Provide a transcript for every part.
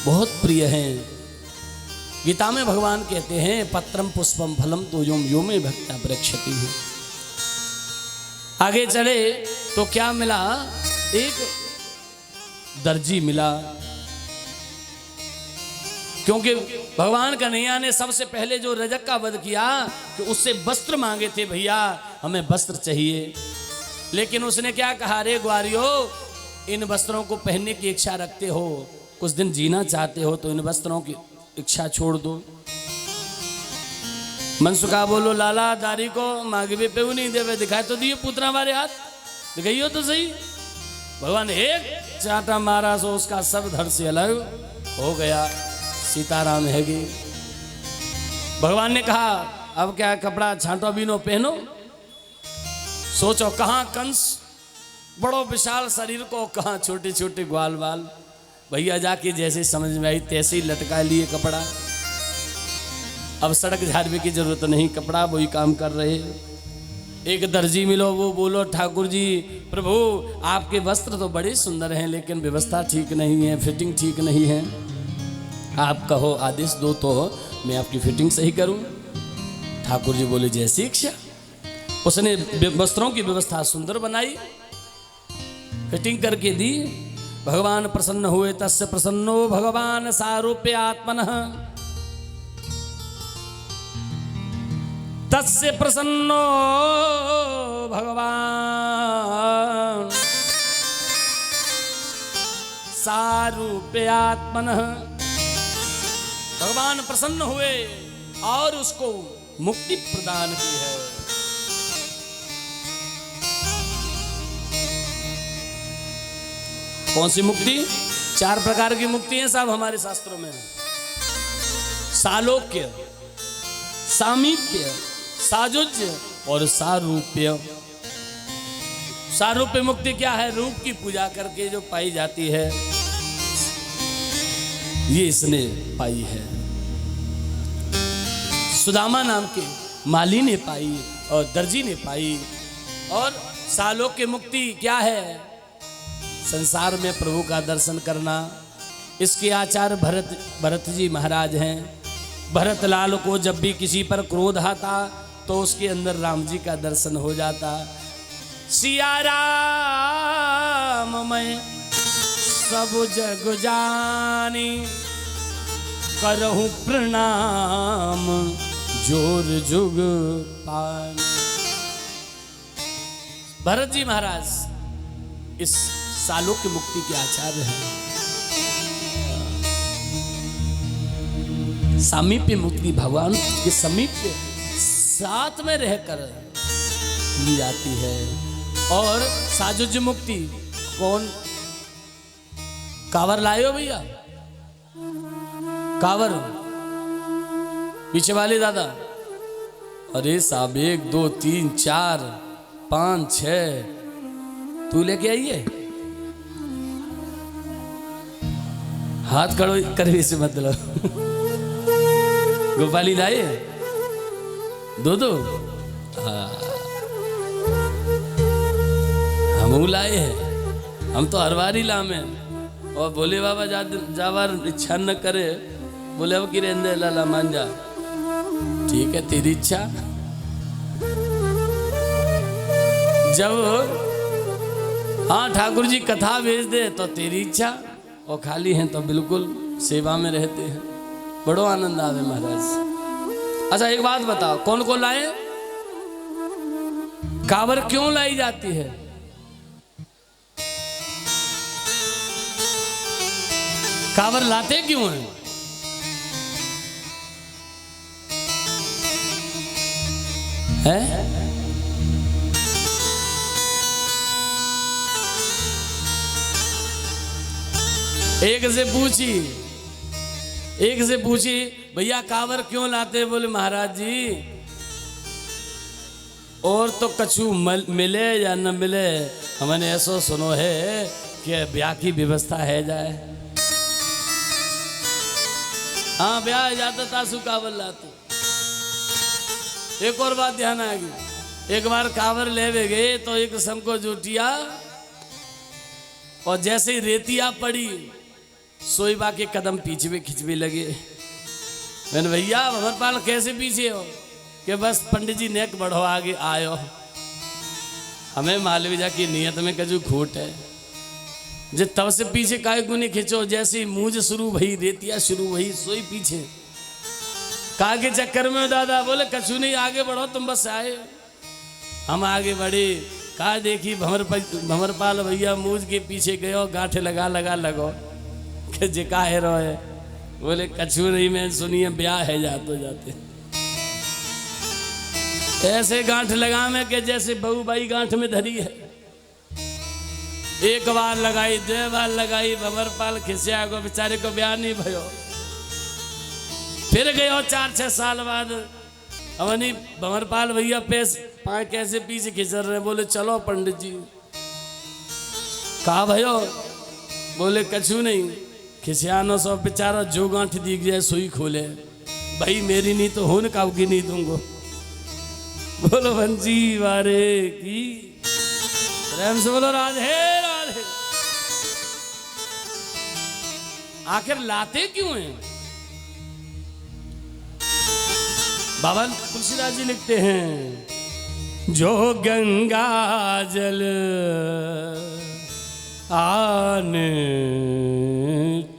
बहुत प्रिय हैं। गीता में भगवान कहते हैं पत्रम पुष्पम फलम तो यो में भक्त्या प्रक्षति है। आगे चले तो क्या मिला, एक दर्जी मिला, क्योंकि भगवान कन्हैया ने सबसे पहले जो रजक का वध किया कि उससे वस्त्र मांगे थे, भैया हमें वस्त्र चाहिए। लेकिन उसने क्या कहा, रे ग्वारियो इन वस्त्रों को पहनने की इच्छा रखते हो, कुछ दिन जीना चाहते हो तो इन वस्त्रों की इच्छा छोड़ दो। मनसुखा बोलो लाला दारी को मांगवे पे नहीं देवे, दिखाए तो दिए पुतना हमारे हाथ, दिखाइयो तो सही। भगवान एक चाटा मारा सो उसका सब धड़ से अलग हो गया, सीताराम है गे। भगवान ने कहा अब क्या कपड़ा छांटो बीनो पहनो। सोचो कहाँ कंस बड़ो विशाल शरीर को, कहाँ छोटे छोटे ग्वाल बाल। भैया जाके जैसे समझ में आई तैसे ही लटका लिए कपड़ा। अब सड़क झाड़ने की जरूरत नहीं, कपड़ा वही काम कर रहे। एक दर्जी मिलो, वो बोलो ठाकुर जी प्रभु आपके वस्त्र तो बड़े सुंदर हैं लेकिन व्यवस्था ठीक नहीं है, फिटिंग ठीक नहीं है, आप कहो आदेश दो तो मैं आपकी फिटिंग सही करूं। ठाकुर जी बोले जैसी इच्छा। उसने वस्त्रों की व्यवस्था सुंदर बनाई, फिटिंग करके दी। भगवान प्रसन्न हुए, तस्य प्रसन्नो भगवान सारूप्य आत्मनः, तस्य प्रसन्नो भगवान सारूप्य आत्मनः। भगवान प्रसन्न हुए और उसको मुक्ति प्रदान की है। कौन सी मुक्ति? 4 प्रकार की मुक्ति है साहब हमारे शास्त्रों में। सालोक्य, सामीप्य, साजुज्य और सारूप्य। सारूप्य मुक्ति क्या है? रूप की पूजा करके जो पाई जाती है, ये इसने पाई है। सुदामा नाम के माली ने पाई और दर्जी ने पाई। और सालोक्य मुक्ति क्या है? संसार में प्रभु का दर्शन करना। इसके आचार्य भरत जी महाराज हैं। भरत लाल को जब भी किसी पर क्रोध आता तो उसके अंदर राम जी का दर्शन हो जाता। सिया राम मैं सब जग जानी, करहूं प्रणाम जोर जुग पानी। भरत जी महाराज इस सालोक्य मुक्ति के आचार्य हैं। सामीप्य मुक्ति भगवान के समीप साथ में रहकर ली जाती है। और साजुज्य मुक्ति कौन? कावर लाए हो भैया? कावर पीछे वाले दादा? अरे साहब 1 2 3 4 5 6 तू लेके आइए। हाथ खड़ो करने से मतलब गोपाली लाए 2 हम लाए हैं। हम तो हर बार ही लामे। और बोले बाबा जावार इच्छा न करे, बोले अब किरेंदे लाला मान जा। ठीक है तेरी इच्छा। जब हाँ ठाकुर जी कथा भेज दे तो तेरी इच्छा, और खाली हैं तो बिल्कुल सेवा में रहते हैं। बड़ो आनंद आवे महाराज। अच्छा एक बात बताओ, कौन कौन लाए? कावर क्यों लाई जाती है? कावर लाते क्यों हैं? है? एक से पूछी भैया कावर क्यों लाते? बोले महाराज जी और तो कछु मिले या न मिले, हमने ऐसा सुनो है कि ब्याह की व्यवस्था है जाए। हाँ ब्याह जाता तासु कावर लाते। एक और बात ध्यान आ गई, एक बार कावर ले गए तो एक किस्म को जुटिया, और जैसे ही रेतिया पड़ी सोईबा के कदम पीछे में खिंचवे लगे। मैंने भैया भंवरपाल कैसे पीछे हो? कि बस पंडित जी नेक बढ़ो आगे आयो, हमें मालवीजा की नियत में कजू खोट है। जे तब से पीछे काय गुने खिंचो, जैसे मूझ शुरू भई रेतिया शुरू भई सोई पीछे। का के चक्कर में दादा बोले कछु नहीं, आगे बढ़ो तुम बस आए। हम आगे बढ़े, का देखी भंवरपाल भैया मूझ के पीछे गयो, गांठे लगा लगा लगो कि जे का है रो है। बोले कछु नहीं, मैं सुनिए ब्याह है जाते जाते। ऐसे गांठ लगा में के जैसे बहू बाई गांठ में धरी है। एक बार लगाई, दो बार लगाई, भंवरपाल खिसिया को, बेचारे को ब्याह नहीं भयो। फिर गयो 4-6 साल बाद, अवनी भंवरपाल भैया पेश पाए कैसे पीछे खिंचर रहे। बोले चलो पंडित जी। कहा भयो? बोले कछु नहीं, खिसियानो सो बेचारा जो गांठ दिख जाए सुई खोले। भाई मेरी नहीं तो होन काव की नहीं दूंगो। बोलो बंसी वारे की प्रेम से बोलो राधे राधे। आखिर लाते क्यों हैं? बाबा तुलसीदास जी लिखते हैं, जो गंगा जल आन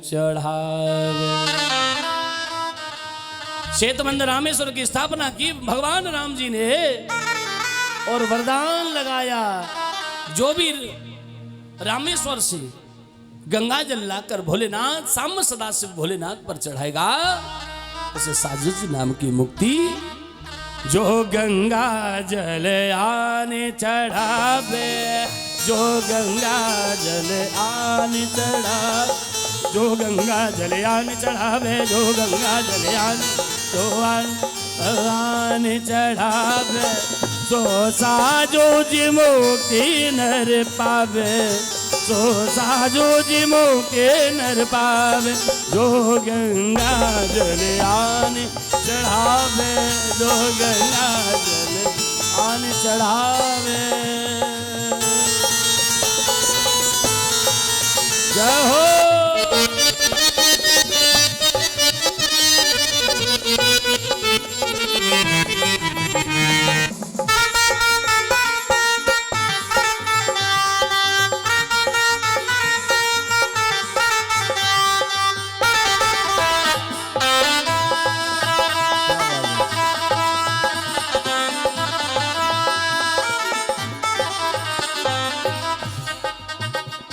चढ़ावे। श्वेतमंद रामेश्वर की स्थापना की भगवान राम जी ने और वरदान लगाया, जो भी रामेश्वर से गंगा जल लाकर भोलेनाथ साम सदाशिव भोलेनाथ पर चढ़ाएगा उसे साजुजी नाम की मुक्ति। जो गंगा जल आने चढ़ावे, जो गंगा जल आने चढ़ावे, जो गंगा जल आने चढ़ावे, जो गंगा जल आने चढ़ावे, सो साजो जी मुक्ति नर पावे, सो साजो जी मुक्ति नर पावे। जो गंगा जल आने चढ़ावे, जो गंगा जल आने चढ़ावे। जय हो।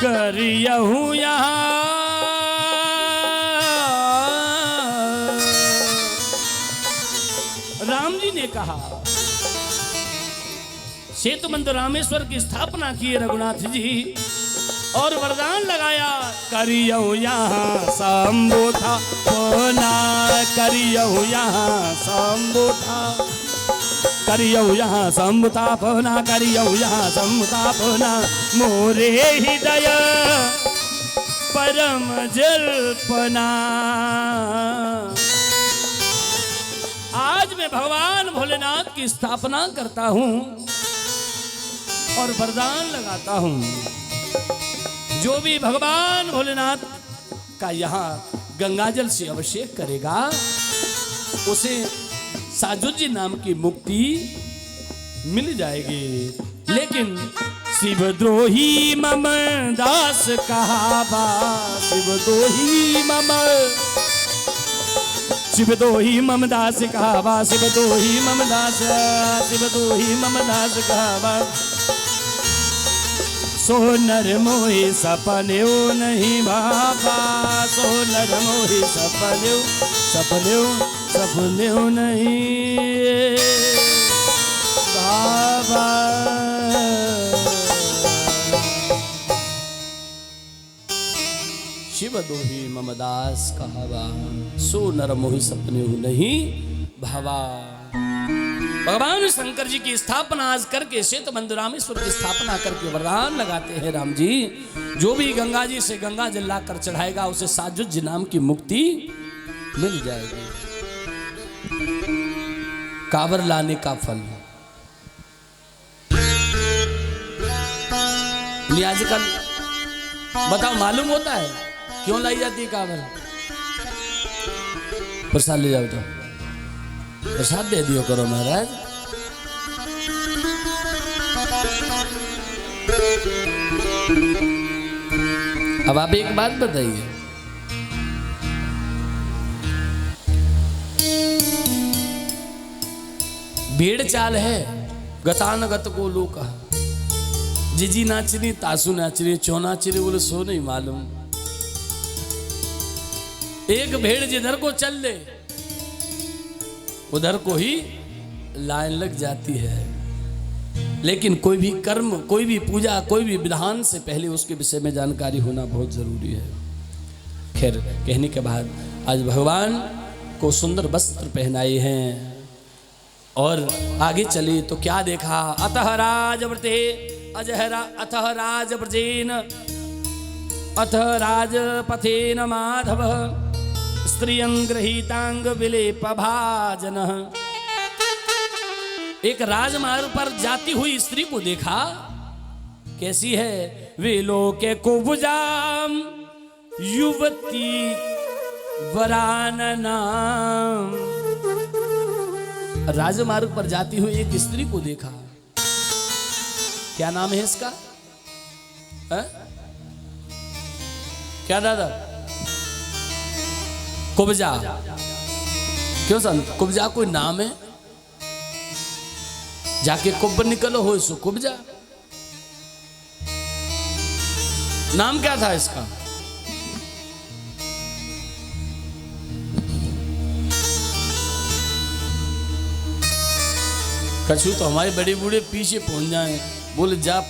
करियहूँ यहाँ राम जी ने कहा, श्वेतमंद रामेश्वर की स्थापना की रघुनाथ जी और वरदान लगाया, करियहूँ यहाँ शंभु था होना, करियहूँ यहाँ शंभु था, करियहूँ यहाँ शंभु था होना, करियहूँ यहाँ शंभु था होना। मोरे हृदय परम जल्पना। आज मैं भगवान भोलेनाथ की स्थापना करता हूँ और वरदान लगाता हूँ, जो भी भगवान भोलेनाथ का यहाँ गंगाजल से अभिषेक करेगा उसे साजुजी नाम की मुक्ति मिल जाएगी। लेकिन शिवद्रोही मम दास कहावा, शिवद्रोही मम, शिवद्रोही मम दास कहावा, शिवद्रोही मम दास, शिवद्रोही मम दास कहावा। सो नर मोहि सपनेऊ नहीं भावा, सो नर मोहि सपनेऊ, सपनेऊ सपनेऊ नहीं भावा। शिव दोही मम दास कहावा, सो नर मोहि सपनेऊ नहीं भावा। भगवान शंकर जी की स्थापना आज करके, श्वेतमंद रामेश्वर की स्थापना करके वरदान लगाते हैं राम जी, जो भी गंगा जी से गंगा जल लाकर चढ़ाएगा उसे साजुज नाम की मुक्ति मिल जाएगी। कांवर लाने का फल। आजकल बताओ मालूम होता है क्यों लाई जाती है कांवर? प्रसाद ले जाओ तो प्रसाद दे दियो करो महाराज। अब आप एक बात बताइए, भेड़ चाल है गतानगत को लोका, जिजी नाचनी तासु नाचनी चो नाचनी बोले सो नहीं मालूम। एक भेड़ जिधर को चल ले उधर को ही लाइन लग जाती है, लेकिन कोई भी कर्म, कोई भी पूजा, कोई भी विधान से पहले उसके विषय में जानकारी होना बहुत जरूरी है। खैर कहने के बाद आज भगवान को सुंदर वस्त्र पहनाए हैं और आगे चले तो क्या देखा? अतः राजव्रते अजहरा अतः राजव्रजेन अतः राजपथेन माधव स्त्रियं गृहीतांग विलेप भाजन। एक राजमार्ग पर जाती हुई स्त्री को देखा, कैसी है? विलोके कुब्जाम युवती वरानना। राजमार्ग पर जाती हुई एक स्त्री को देखा, क्या नाम है इसका? है? क्या दादा? कुब्जा। क्यों संत? कुब्जा कोई नाम है? जाके कुब्ब निकलो हो सो कुब्जा। नाम क्या था इसका? कछु तो हमारे बड़े बूढ़े पीछे पहुंच जाए, बोले जा